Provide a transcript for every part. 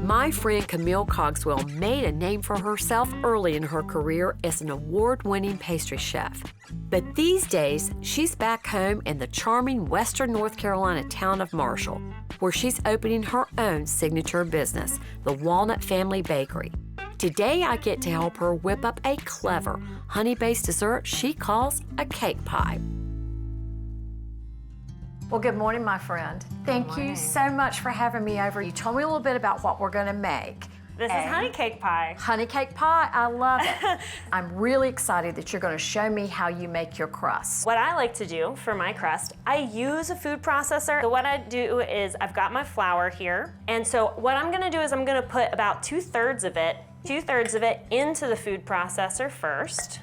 My friend Camille Cogswell made a name for herself early in her career as an award-winning pastry chef. But these days, she's back home in the charming western North Carolina town of Marshall, where she's opening her own signature business, the Walnut Family Bakery. Today, I get to help her whip up a clever, honey-based dessert she calls a cake pie. Well, good morning, my friend. Thank you so much for having me over. You told me a little bit about what we're gonna make. This is honey cake pie. Honey cake pie, I love it. I'm really excited that you're gonna show me how you make your crust. What I like to do for my crust, I use a food processor. So what I do is I've got my flour here. And so what I'm gonna do is I'm gonna put about two-thirds of it into the food processor first.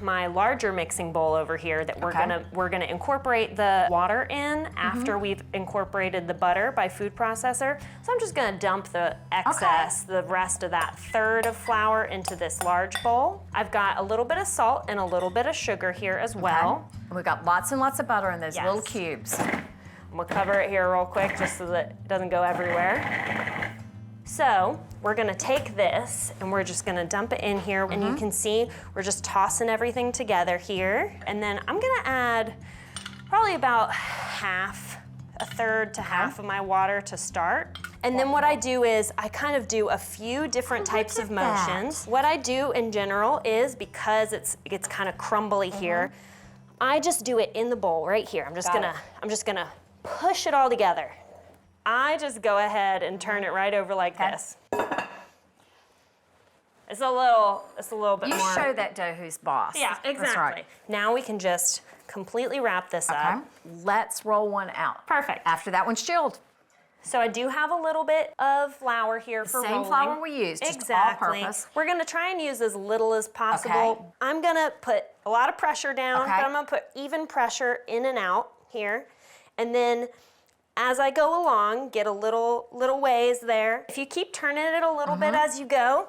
My larger mixing bowl over here that we're gonna incorporate the water in after we've incorporated the butter by food processor. So I'm just gonna dump the excess, the rest of that third of flour into this large bowl. I've got a little bit of salt and a little bit of sugar here as well. And we've got lots and lots of butter in those little cubes. I'm gonna cover it here real quick just so that it doesn't go everywhere. So we're gonna take this and we're just gonna dump it in here. And you can see we're just tossing everything together here. And then I'm gonna add probably about a third to half of my water to start. And then what I do is I kind of do a few different types of motions. What I do in general is, because it gets kind of crumbly here, I just do it in the bowl right here. I'm just gonna push it all together. I just go ahead and turn it right over like this. It's a little bit more. You show that dough who's boss. Yeah, exactly. That's right. Now we can just completely wrap this up. Let's roll one out. Perfect. After that one's chilled. So I do have a little bit of flour here for rolling. Same flour we used, just all-purpose. We're gonna try and use as little as possible. I'm gonna put a lot of pressure down, but I'm gonna put even pressure in and out here. And then as I go along, get a little ways there. If you keep turning it a little bit as you go,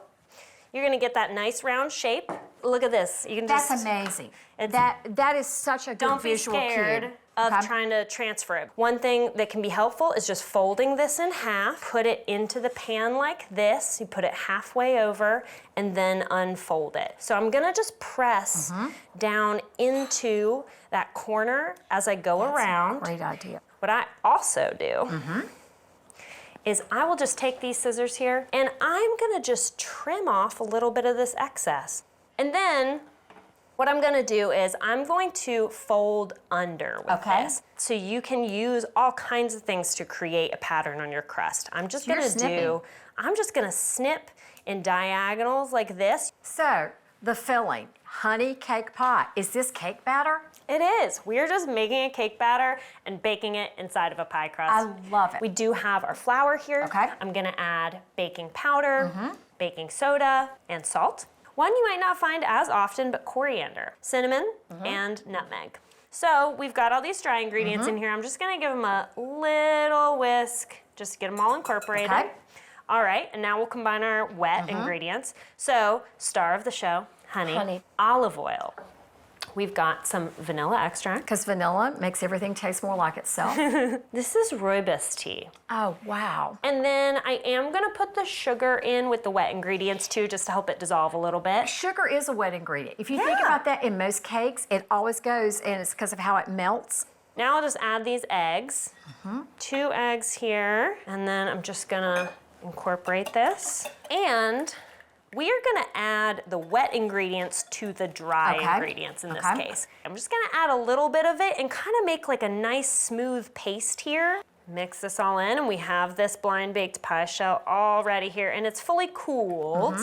you're gonna get that nice round shape. Look at this. You can That's amazing. That is such a good visual cue. Don't be scared of trying to transfer it. One thing that can be helpful is just folding this in half, put it into the pan like this, you put it halfway over, and then unfold it. So I'm gonna just press down into that corner as I go around. Great idea. What I also do is I will just take these scissors here and I'm gonna just trim off a little bit of this excess. And then what I'm gonna do is I'm going to fold under with this. So you can use all kinds of things to create a pattern on your crust. I'm just gonna snip in diagonals like this. So the filling, honey cake pie. Is this cake batter? It is. We're just making a cake batter and baking it inside of a pie crust. I love it. We do have our flour here. I'm gonna add baking powder, baking soda, and salt. One you might not find as often, but coriander, cinnamon, and nutmeg. So we've got all these dry ingredients in here. I'm just gonna give them a little whisk, just to get them all incorporated. All right, and now we'll combine our wet ingredients. So, star of the show, honey. Olive oil. We've got some vanilla extract. Because vanilla makes everything taste more like itself. This is rooibos tea. Oh, wow. And then I am gonna put the sugar in with the wet ingredients too, just to help it dissolve a little bit. Sugar is a wet ingredient. If you think about that in most cakes, it always goes, and it's because of how it melts. Now I'll just add these eggs. 2 eggs here, and then I'm just gonna incorporate this. And we are gonna add the wet ingredients to the dry ingredients in this case. I'm just gonna add a little bit of it and kind of make like a nice smooth paste here. Mix this all in, and we have this blind baked pie shell all ready here, and it's fully cooled.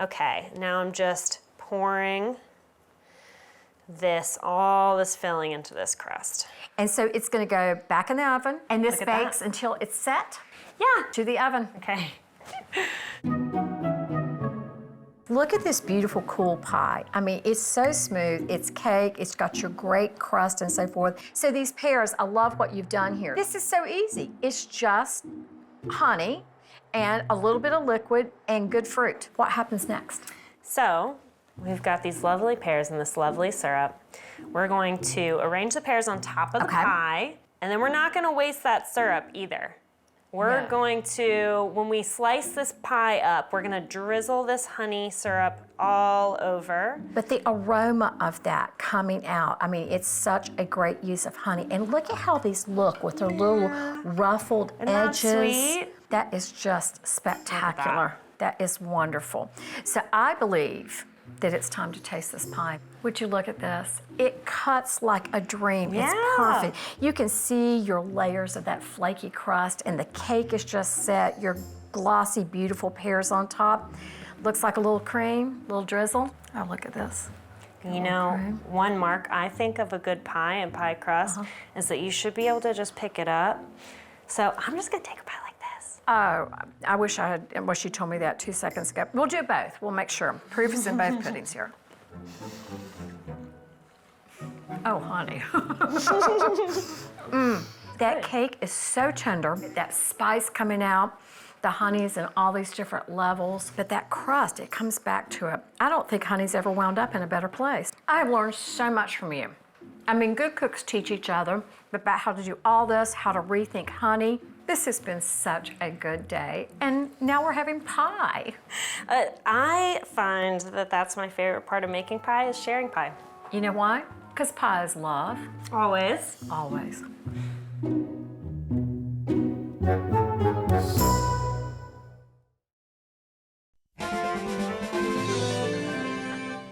Okay, now I'm just pouring all this filling into this crust. And so it's gonna go back in the oven, and this bakes until it's set? Yeah. To the oven. Okay. Look at this beautiful, cool pie. I mean, it's so smooth, it's cake, it's got your great crust and so forth. So these pears, I love what you've done here. This is so easy. It's just honey and a little bit of liquid and good fruit. What happens next? So, we've got these lovely pears and this lovely syrup. We're going to arrange the pears on top of the pie, and then we're not gonna waste that syrup either. We're No. going to, when we slice this pie up, we're gonna drizzle this honey syrup all over. But the aroma of that coming out, I mean, it's such a great use of honey. And look at how these look with their little ruffled Isn't that edges. sweet? That is just spectacular. That is wonderful. So I believe that it's time to taste this pie. Would you look at this? It cuts like a dream. Yeah. It's perfect. You can see your layers of that flaky crust, and the cake is just set. Your glossy, beautiful pears on top. Looks like a little cream, little drizzle. Oh, look at this. You know, one mark I think of a good pie and pie crust is that you should be able to just pick it up. So I'm just gonna take a bite like this. Oh, I wish I had, well, she told me that 2 seconds ago. We'll do both. We'll make sure. Proof is in both puddings here. Oh, honey. That cake is so tender. That spice coming out, the honey's in all these different levels, but that crust, it comes back to it. I don't think honey's ever wound up in a better place. I've learned so much from you. I mean, good cooks teach each other about how to do all this, how to rethink honey. This has been such a good day, and now we're having pie. I find that that's my favorite part of making pie is sharing pie. You know why? Because pie is love. Always. Always.